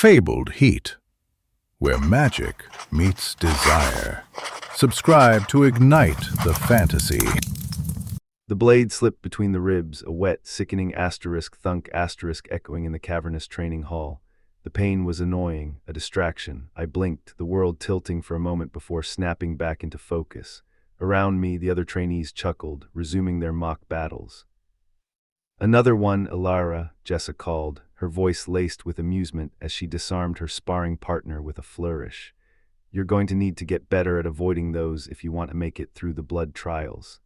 fabled heat, where magic meets desire. Subscribe to ignite the fantasy. The blade slipped between the ribs, a wet, sickening asterisk thunk asterisk echoing in the cavernous training hall. The pain was annoying, a distraction. I blinked, the world tilting for a moment before snapping back into focus. Around me, the other trainees chuckled, resuming their mock battles. "Another one, Elara," Jessa called, her voice laced with amusement as she disarmed her sparring partner with a flourish. "You're going to need to get better at avoiding those if you want to make it through the blood trials."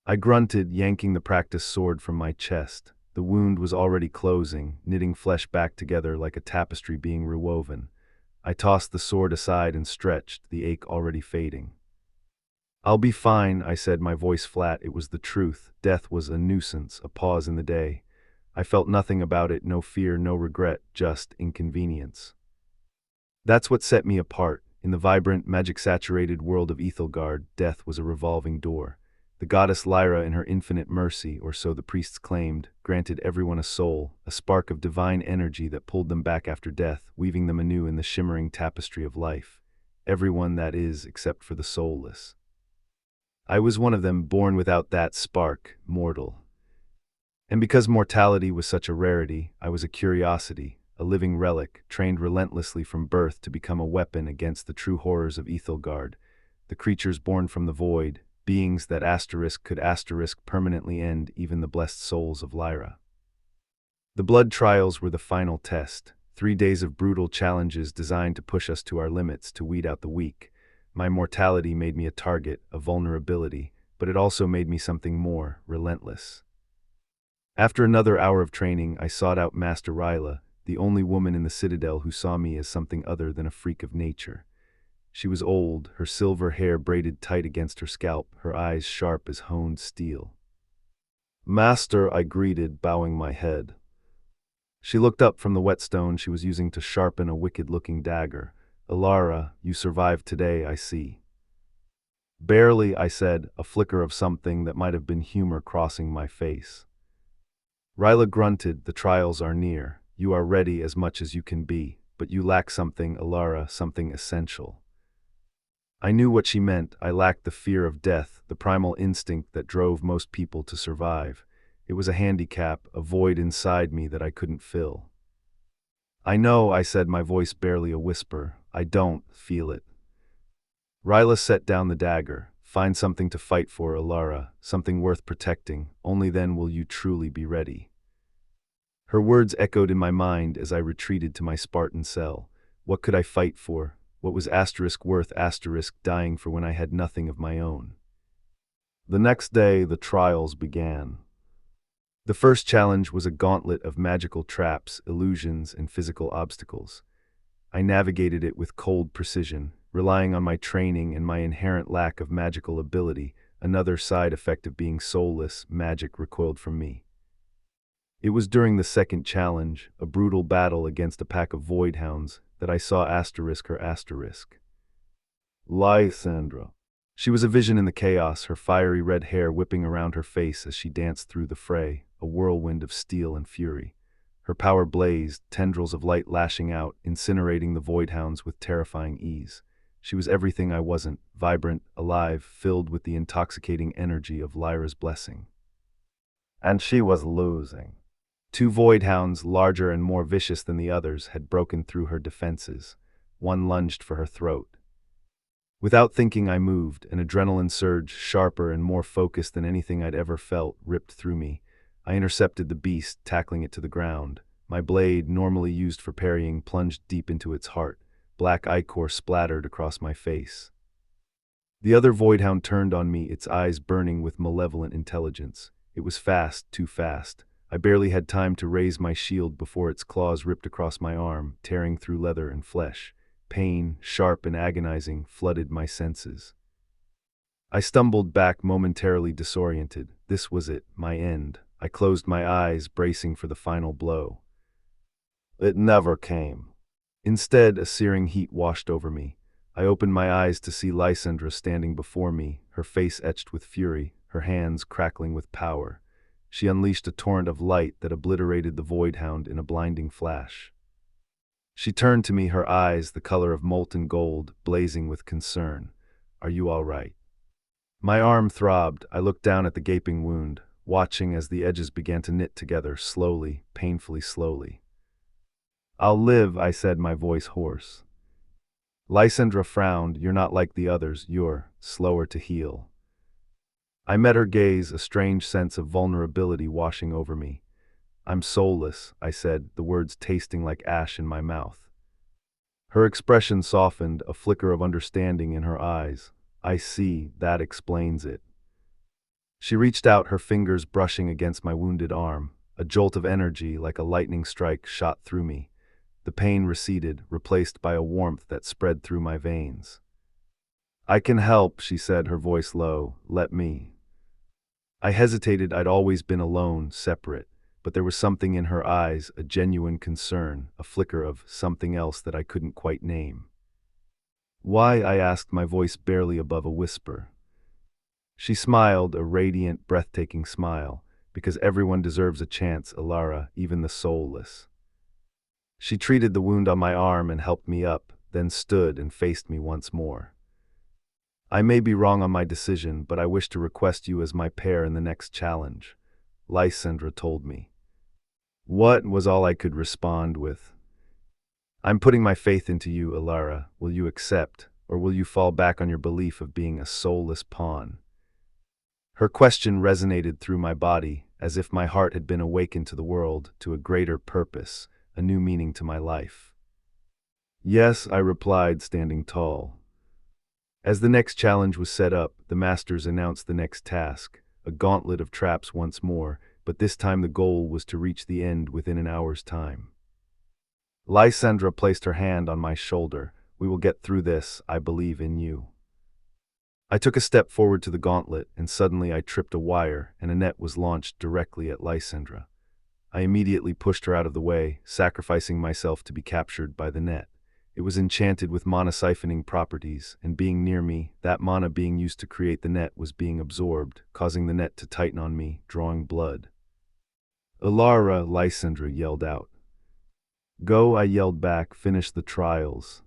I grunted, yanking the practice sword from my chest. The wound was already closing, knitting flesh back together like a tapestry being rewoven. I tossed the sword aside and stretched, the ache already fading. "I'll be fine," I said, my voice flat. It was the truth. Death was a nuisance, a pause in the day. I felt nothing about it, no fear, no regret, just inconvenience. That's what set me apart. In the vibrant, magic-saturated world of Ethelgard, death was a revolving door. The goddess Lyra, in her infinite mercy, or so the priests claimed, granted everyone a soul, a spark of divine energy that pulled them back after death, weaving them anew in the shimmering tapestry of life. Everyone, that is, except for the soulless. I was one of them, born without that spark, mortal. And because mortality was such a rarity, I was a curiosity, a living relic, trained relentlessly from birth to become a weapon against the true horrors of Ethelgard, the creatures born from the void, beings that could permanently end even the blessed souls of Lyra. The blood trials were the final test, 3 days of brutal challenges designed to push us to our limits, to weed out the weak. My mortality made me a target, a vulnerability, but it also made me something more, relentless. After another hour of training, I sought out Master Ryla, the only woman in the Citadel who saw me as something other than a freak of nature. She was old, her silver hair braided tight against her scalp, her eyes sharp as honed steel. "Master," I greeted, bowing my head. She looked up from the whetstone she was using to sharpen a wicked-looking dagger. "Elara, you survived today, I see." "Barely," I said, a flicker of something that might have been humor crossing my face. Ryla grunted, "The trials are near. You are ready as much as you can be, but you lack something, Elara, something essential." I knew what she meant. I lacked the fear of death, the primal instinct that drove most people to survive. It was a handicap, a void inside me that I couldn't fill. "I know," I said, my voice barely a whisper. "I don't feel it." Ryla set down the dagger. "Find something to fight for, Elara, something worth protecting. Only then will you truly be ready." Her words echoed in my mind as I retreated to my Spartan cell. What could I fight for? What was worth dying for when I had nothing of my own? The next day, the trials began. The first challenge was a gauntlet of magical traps, illusions, and physical obstacles. I navigated it with cold precision, relying on my training and my inherent lack of magical ability. Another side effect of being soulless, magic recoiled from me. It was during the second challenge, a brutal battle against a pack of voidhounds, that I saw her. Lysandra. She was a vision in the chaos, her fiery red hair whipping around her face as she danced through the fray, a whirlwind of steel and fury. Her power blazed, tendrils of light lashing out, incinerating the voidhounds with terrifying ease. She was everything I wasn't, vibrant, alive, filled with the intoxicating energy of Lyra's blessing. And she was losing. 2 voidhounds, larger and more vicious than the others, had broken through her defenses. One lunged for her throat. Without thinking, I moved. An adrenaline surge, sharper and more focused than anything I'd ever felt, ripped through me. I intercepted the beast, tackling it to the ground. My blade, normally used for parrying, plunged deep into its heart. Black ichor splattered across my face. The other voidhound turned on me, its eyes burning with malevolent intelligence. It was fast, too fast. I barely had time to raise my shield before its claws ripped across my arm, tearing through leather and flesh. Pain, sharp and agonizing, flooded my senses. I stumbled back, momentarily disoriented. This was it, my end. I closed my eyes, bracing for the final blow. It never came. Instead, a searing heat washed over me. I opened my eyes to see Lysandra standing before me, her face etched with fury, her hands crackling with power. She unleashed a torrent of light that obliterated the voidhound in a blinding flash. She turned to me, her eyes the color of molten gold, blazing with concern. Are you all right? My arm throbbed. I looked down at the gaping wound, watching as the edges began to knit together, slowly, painfully slowly. I'll live, I said, my voice hoarse. Lysandra frowned. You're not like the others. You're slower to heal. I met her gaze, a strange sense of vulnerability washing over me. I'm soulless, I said, the words tasting like ash in my mouth. Her expression softened, a flicker of understanding in her eyes. I see, that explains it. She reached out, her fingers brushing against my wounded arm. A jolt of energy, like a lightning strike, shot through me. The pain receded, replaced by a warmth that spread through my veins. I can help, she said, her voice low. Let me. I hesitated. I'd always been alone, separate, but there was something in her eyes, a genuine concern, a flicker of something else that I couldn't quite name. Why? I asked, my voice barely above a whisper. She smiled, a radiant, breathtaking smile, because everyone deserves a chance, Elara, even the soulless. She treated the wound on my arm and helped me up, then stood and faced me once more. I may be wrong on my decision, but I wish to request you as my pair in the next challenge, Lysandra told me. What was all I could respond with. I'm putting my faith into you, Elara. Will you accept, or will you fall back on your belief of being a soulless pawn? Her question resonated through my body, as if my heart had been awakened to the world, to a greater purpose, a new meaning to my life. Yes, I replied, standing tall. As the next challenge was set up, the masters announced the next task, a gauntlet of traps once more, but this time the goal was to reach the end within an hour's time. Lysandra placed her hand on my shoulder. We will get through this, I believe in you. I took a step forward to the gauntlet, and suddenly I tripped a wire, and a net was launched directly at Lysandra. I immediately pushed her out of the way, sacrificing myself to be captured by the net. It was enchanted with mana-siphoning properties, and being near me, that mana being used to create the net was being absorbed, causing the net to tighten on me, drawing blood. Elara, Lysandra yelled out. Go, I yelled back, finish the trials.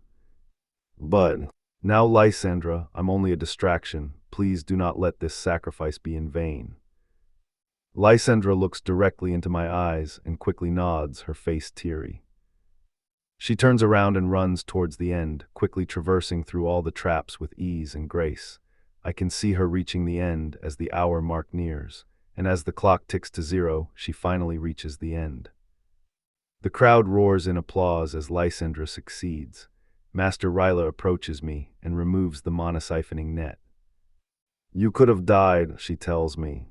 But, now Lysandra, I'm only a distraction. Please do not let this sacrifice be in vain. Lysandra looks directly into my eyes and quickly nods, her face teary. She turns around and runs towards the end, quickly traversing through all the traps with ease and grace. I can see her reaching the end as the hour mark nears, and as the clock ticks to 0, she finally reaches the end. The crowd roars in applause as Lysandra succeeds. Master Ryla approaches me and removes the mana-siphoning net. You could have died, she tells me.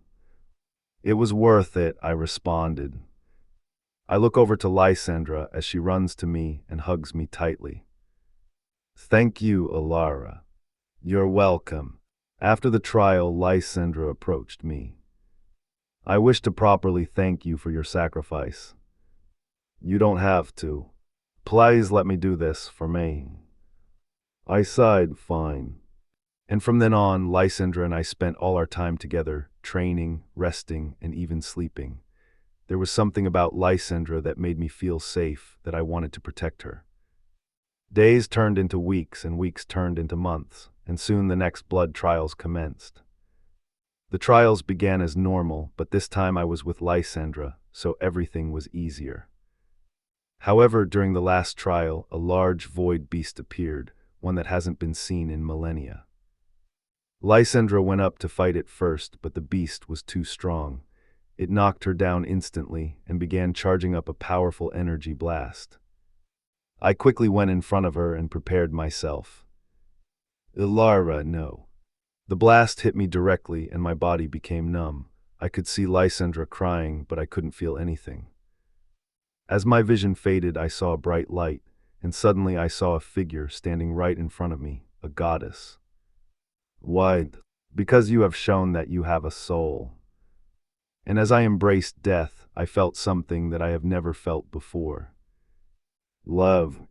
It was worth it, I responded. I look over to Lysandra as she runs to me and hugs me tightly. Thank you, Elara. You're welcome. After the trial, Lysandra approached me. I wish to properly thank you for your sacrifice. You don't have to. Please let me do this for me. I sighed, fine. And from then on, Lysandra and I spent all our time together, training, resting, and even sleeping. There was something about Lysandra that made me feel safe, that I wanted to protect her. Days turned into weeks, and weeks turned into months, and soon the next blood trials commenced. The trials began as normal, but this time I was with Lysandra, so everything was easier. However, during the last trial, a large void beast appeared, one that hasn't been seen in millennia. Lysandra went up to fight it first, but the beast was too strong. It knocked her down instantly and began charging up a powerful energy blast. I quickly went in front of her and prepared myself. Elara, no. The blast hit me directly and my body became numb. I could see Lysandra crying, but I couldn't feel anything. As my vision faded, I saw a bright light, and suddenly I saw a figure standing right in front of me, a goddess. Why? Because you have shown that you have a soul. And as I embraced death, I felt something that I have never felt before. Love.